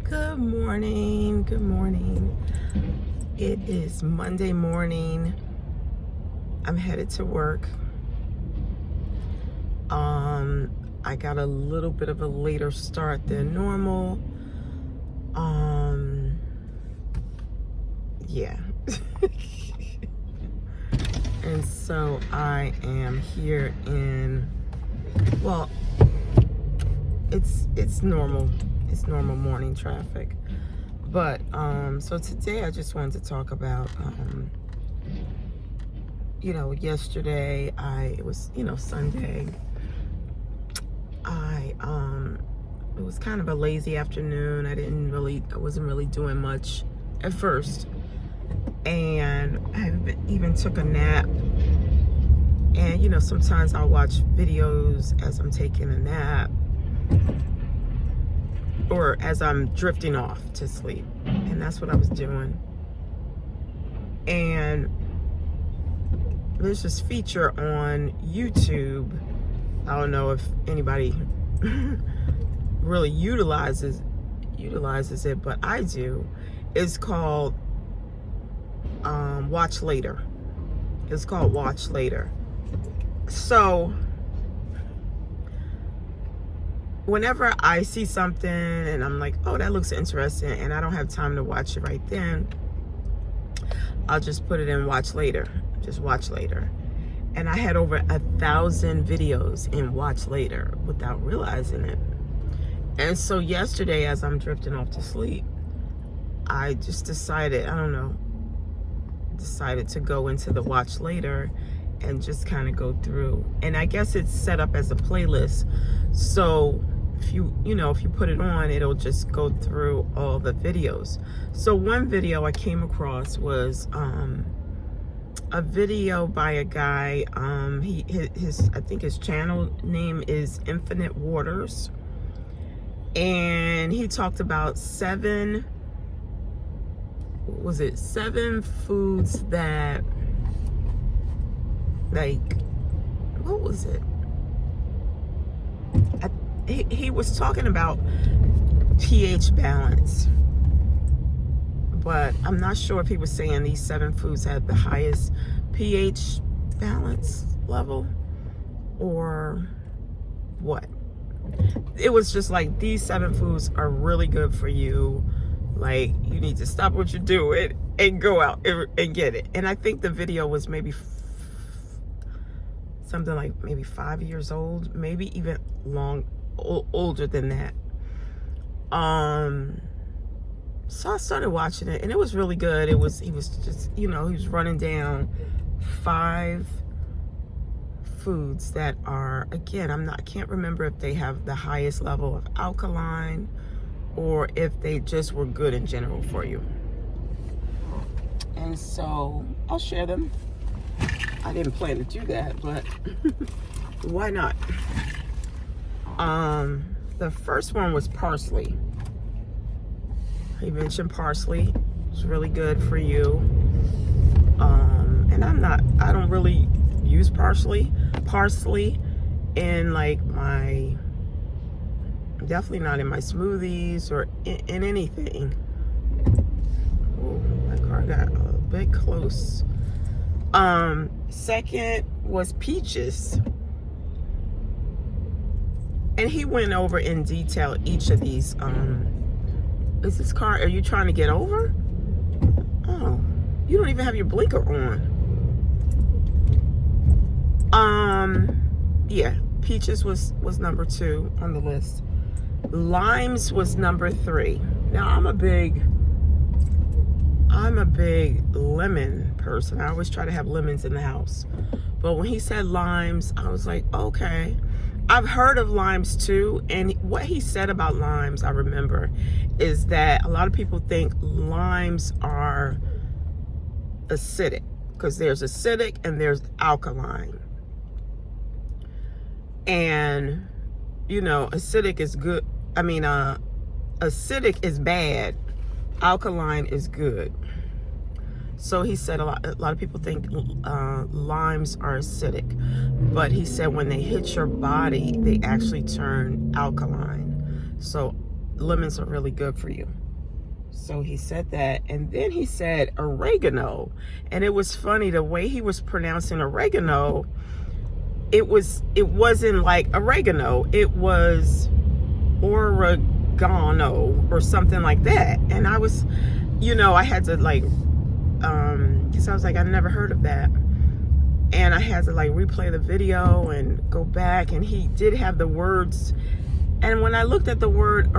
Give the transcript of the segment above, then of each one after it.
Good morning. Good morning. It is Monday morning. I'm headed to work. I got a little bit of a later start than normal. Yeah. And so I am here in, well, it's normal. It's normal morning traffic. But so today I just wanted to talk about yesterday it was Sunday. It was kind of a lazy afternoon. I wasn't really doing much at first. And I even took a nap. And sometimes I'll watch videos as I'm taking a nap or as I'm drifting off to sleep. And that's what I was doing. And there's this feature on YouTube. I don't know if anybody really utilizes it, but I do. It's called Watch Later. It's called Watch Later. So whenever I see something and I'm like, oh, that looks interesting, and I don't have time to watch it right then, I'll just put it in Watch Later. Just Watch Later. And I had over 1,000 videos in Watch Later without realizing it. And so yesterday, as I'm drifting off to sleep, I just decided to go into the Watch Later and just kind of go through. And I guess it's set up as a playlist. So if you put it on, it'll just go through all the videos. So one video I came across was a video by a guy. I think his channel name is Infinite Waters, and he talked about 7 foods that, like, what was it? He was talking about pH balance, but I'm not sure if he was saying these 7 foods had the highest pH balance level or what. It was just like, these 7 foods are really good for you. Like, you need to stop what you're doing and go out and get it. And I think the video was maybe something like maybe 5 years old, maybe even older than that. So I started watching it, and it was really good. He was just, he was running down 5 foods that are, again, I can't remember if they have the highest level of alkaline or if they just were good in general for you. And so I'll share them. I didn't plan to do that, but why not? The first one was parsley. He mentioned parsley. It's really good for you. And I don't really use parsley in like definitely not in my smoothies or in anything. Oh, my car got a bit close. Second was peaches. And he went over in detail each of these. Is this car, are you trying to get over? Oh, you don't even have your blinker on. Yeah, peaches was number 2 on the list. Limes was number 3. Now I'm a big lemon person. I always try to have lemons in the house. But when he said limes, I was like, okay. I've heard of limes too, and what he said about limes, I remember, is that a lot of people think limes are acidic, because there's acidic and there's alkaline. And, acidic is good. Acidic is bad. Alkaline is good. So he said a lot of people think limes are acidic, but he said when they hit your body, they actually turn alkaline. So lemons are really good for you. So he said that, and then he said oregano, and it was funny the way he was pronouncing oregano. It wasn't like oregano, it was oregano or something like that. And I was, I had to like, because I was like, I never heard of that, and I had to like replay the video and go back, and he did have the words, and when I looked at the word,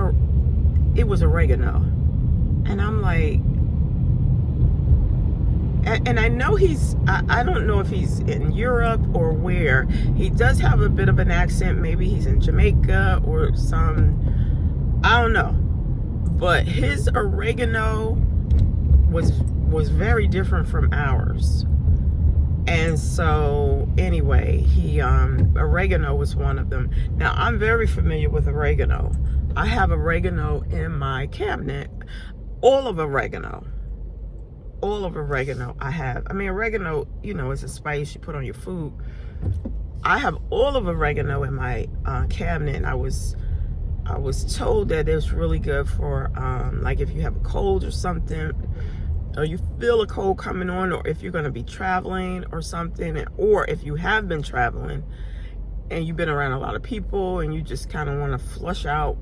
it was oregano, and I'm like, and I know I don't know if he's in Europe or where. He does have a bit of an accent. Maybe he's in Jamaica or I don't know. But his oregano was very different from ours. And so anyway, oregano was one of them. Now, I'm very familiar with oregano. I have oregano in my cabinet. All of oregano I have. I mean, oregano, is a spice you put on your food. I have all of oregano in my cabinet, and I was told that it's really good for like if you have a cold or something, or you feel a cold coming on, or if you're going to be traveling or something, or if you have been traveling and you've been around a lot of people and you just kind of want to flush out,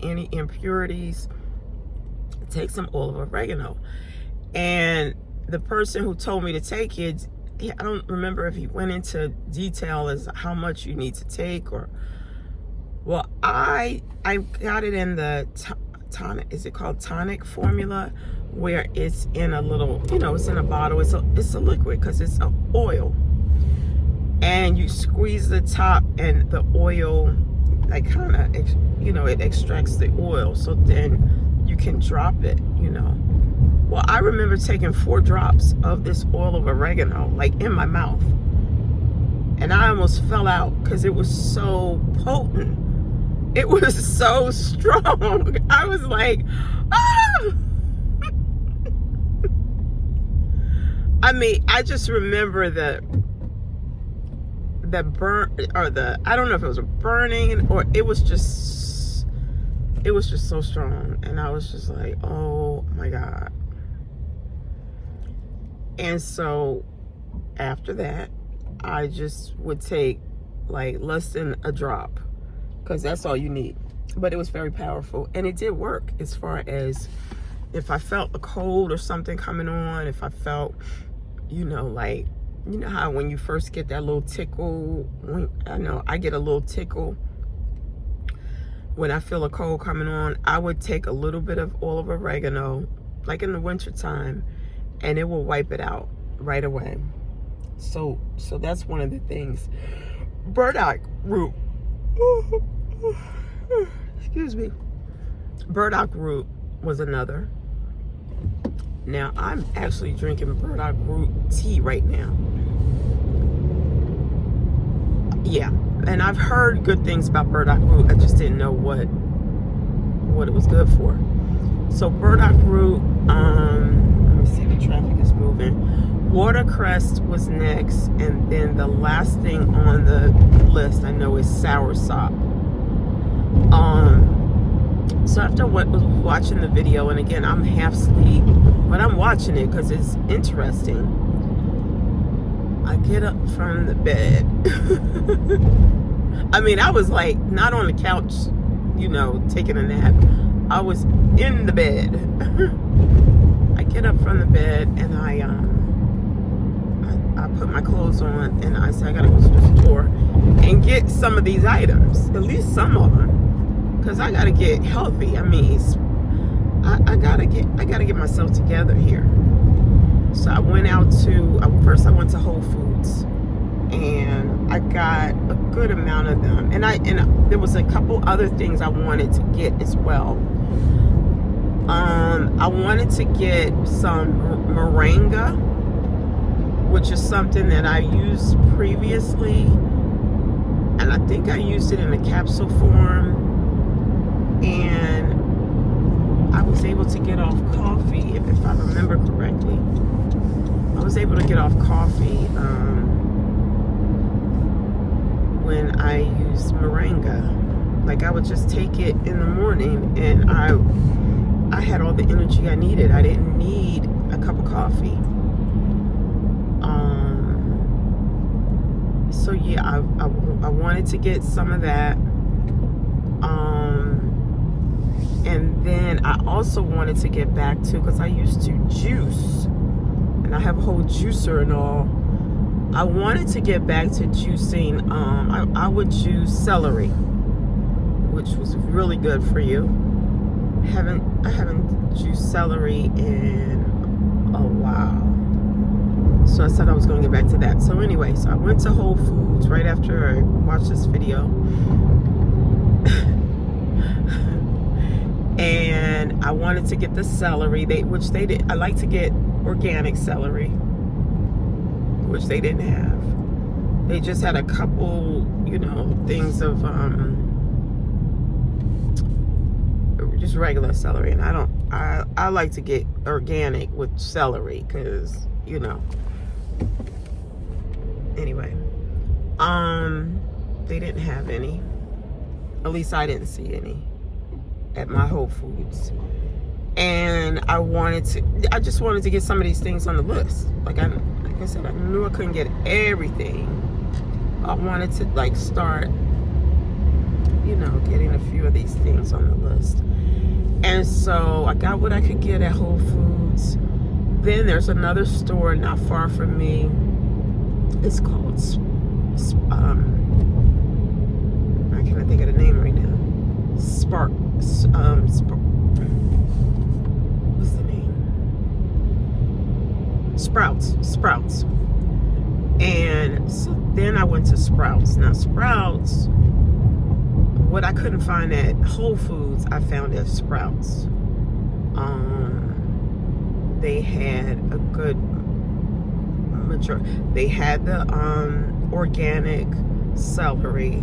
any impurities, take some oil of oregano. And the person who told me to take it, I don't remember if he went into detail as how much you need to take, or, well, I got it in the tonic, is it called tonic formula, where it's in a little, it's in a bottle, it's a liquid, because it's an oil, and you squeeze the top, and the oil, like, kind of, it extracts the oil, so then you can drop it, Well, I remember taking 4 drops of this oil of oregano, like, in my mouth. And I almost fell out because it was so potent. It was so strong. I was like, ah! I mean, I just remember the burn, or I don't know if it was a burning, or it was just so strong. And I was just like, oh my God. And so after that, I just would take like less than a drop, because that's all you need. But it was very powerful, and it did work as far as if I felt a cold or something coming on, if I felt, like, how when you first get that little tickle, I know I get a little tickle when I feel a cold coming on, I would take a little bit of oil of oregano, like in the winter time, and it will wipe it out right away. So that's one of the things. Burdock root. Excuse me. Burdock root was another. Now, I'm actually drinking burdock root tea right now. Yeah, and I've heard good things about burdock root. I just didn't know what it was good for. So burdock root, let me see, the traffic is moving. Watercress was next, and then the last thing on the list I know is soursop. So after watching the video, and again, I'm half asleep, but I'm watching it because it's interesting. I get up from the bed. I mean, I was like not on the couch, taking a nap. I was in the bed. I get up from the bed, and I put my clothes on, and I said, I gotta go to the store and get some of these items, at least some of them, because I gotta get healthy. I mean, I gotta get myself together here. So I went out to, first I went to Whole Foods, and I got a good amount of them, and there was a couple other things I wanted to get as well. I wanted to get some moringa, which is something that I used previously, and I think I used it in a capsule form, and I was able to get off coffee, if I remember correctly. I was able to get off coffee when I used moringa. Like, I would just take it in the morning, and I had all the energy I needed. I didn't need a cup of coffee. So yeah, I wanted to get some of that. And then I also wanted to get back to, because I used to juice, and I have a whole juicer and all. I wanted to get back to juicing. I would juice celery, which was really good for you. I haven't juiced celery in a while. So I said I was going to get back to that. So anyway, so I went to Whole Foods right after I watched this video. And I wanted to get the celery, which they did. I like to get organic celery, which they didn't have. They just had a couple, things of just regular celery, and I like to get organic with celery, because anyway, they didn't have any. At least I didn't see any at my Whole Foods. And I just wanted to get some of these things on the list. Like I said, I knew I couldn't get everything. I wanted to start, getting a few of these things on the list. And so I got what I could get at Whole Foods. Then there's another store not far from me. It's called, I can't think of the name right now. What's the name? Sprouts. And so then I went to Sprouts. Now Sprouts, what I couldn't find at Whole Foods, I found at Sprouts. They had a good majority. They had the organic celery.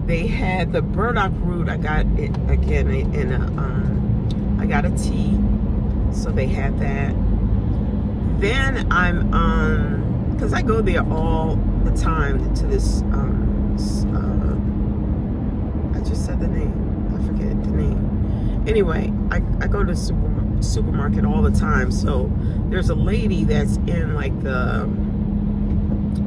They had the burdock root. I got it again in I got a tea, so they had that. Then because I go there all the time to this I just said the name. I forget the name. Anyway, I go to supermarket all the time. So there's a lady that's in the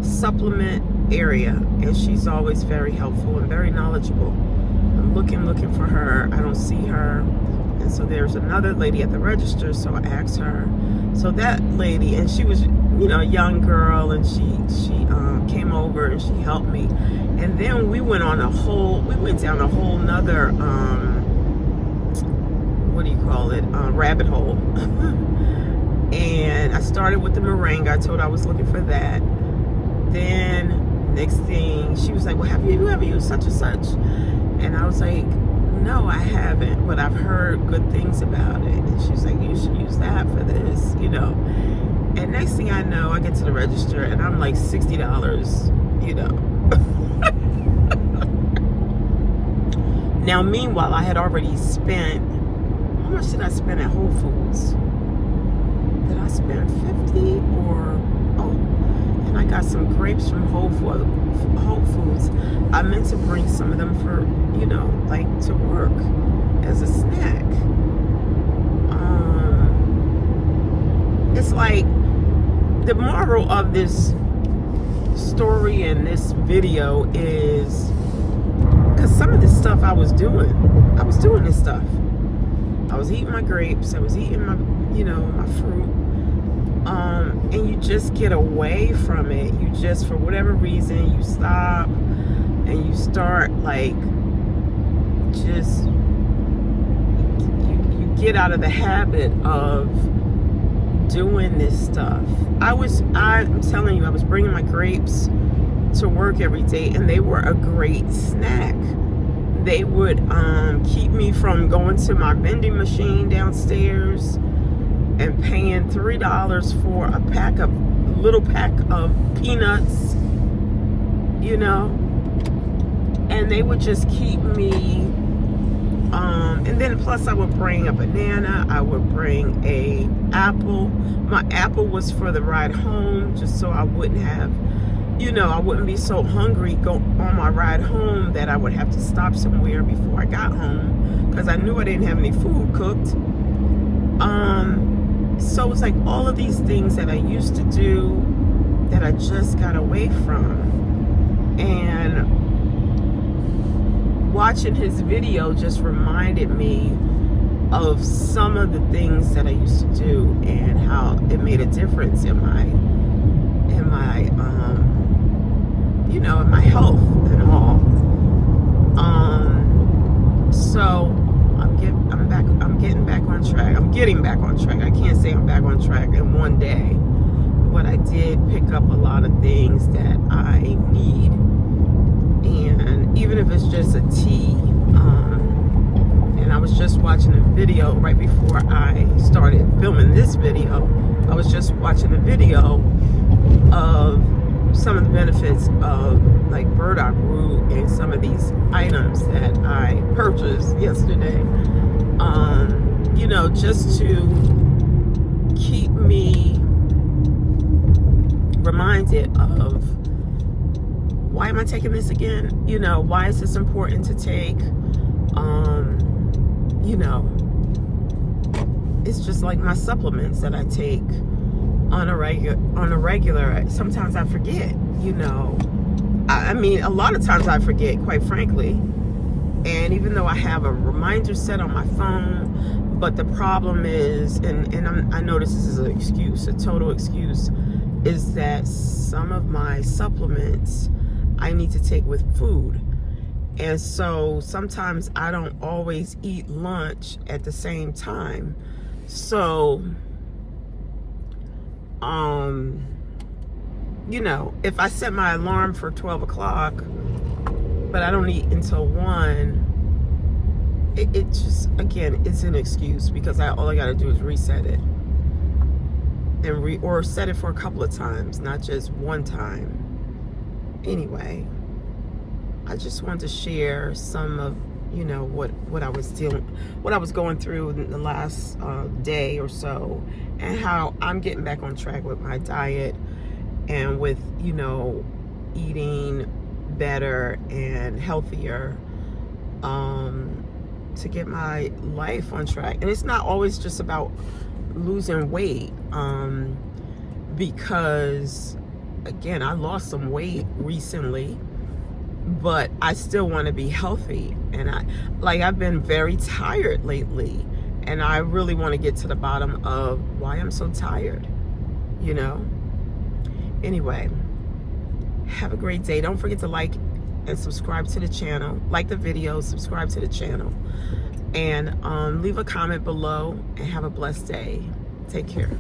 supplement area, and she's always very helpful and very knowledgeable. I'm looking for her. I don't see her. And so there's another lady at the register, so I asked her. So that lady, and she was a young girl, and she came over and she helped me. And then we went down a whole nother rabbit hole. And I started with the meringue. I told her I was looking for that. Then next thing, she was like, well, have you ever used such and such? And I was like, no, I haven't, but I've heard good things about it. And she's like, you should use that for this, And next thing I know, I get to the register and I'm like $60, Now, meanwhile, I had already spent, how much did I spend at Whole Foods? Did I spend 50 or, and I got some grapes from Whole Foods. I meant to bring some of them for, to work as a snack. It's like, the moral of this story and this video is, because some of this stuff I was doing this stuff. I was eating my grapes, I was eating my, my fruit. And you just get away from it. You just, for whatever reason, you stop and you start you get out of the habit of doing this stuff. I'm telling you, I was bringing my grapes to work every day, and they were a great snack. They would keep me from going to my vending machine downstairs and paying $3 for a little pack of peanuts, and they would just keep me, and then plus I would bring a banana, I would bring a apple. My apple was for the ride home, just so I wouldn't have you know, I wouldn't be so hungry go on my ride home that I would have to stop somewhere before I got home, because I knew I didn't have any food cooked. So it's like all of these things that I used to do that I just got away from. And watching his video just reminded me of some of the things that I used to do and how it made a difference in my you know, in my health and all. So I'm getting back on track. I'm getting back on track. I can't say I'm back on track in one day, but I did pick up a lot of things that I need. And even if it's just a tea, and I was just watching a video right before I started filming this video. I was just watching a video of some of the benefits of like burdock root and some of these items that I purchased yesterday. You know, just to keep me reminded of, why am I taking this again? You know, why is this important to take? You know, it's just like my supplements that I take on a regular. Sometimes I forget, you know. I mean, a lot of times I forget, quite frankly. And even though I have a reminder set on my phone, but the problem is, and I know this is an excuse, a total excuse, is that some of my supplements I need to take with food. And so sometimes I don't always eat lunch at the same time. So, you know, if I set my alarm for 12 o'clock, but I don't eat until 1, it just, again, it's an excuse, because all I got to do is reset it. And or set it for a couple of times, not just one time. Anyway, I just wanted to share some of, you know, what I was going through in the last day or so, and how I'm getting back on track with my diet and with, you know, eating better and healthier, to get my life on track. And it's not always just about losing weight, because again, I lost some weight recently, but I still want to be healthy. And I've been very tired lately, and I really want to get to the bottom of why I'm so tired, you know. Anyway, have a great day. Don't forget to like and subscribe to the channel. Like the video, subscribe to the channel, and leave a comment below, and have a blessed day. Take care.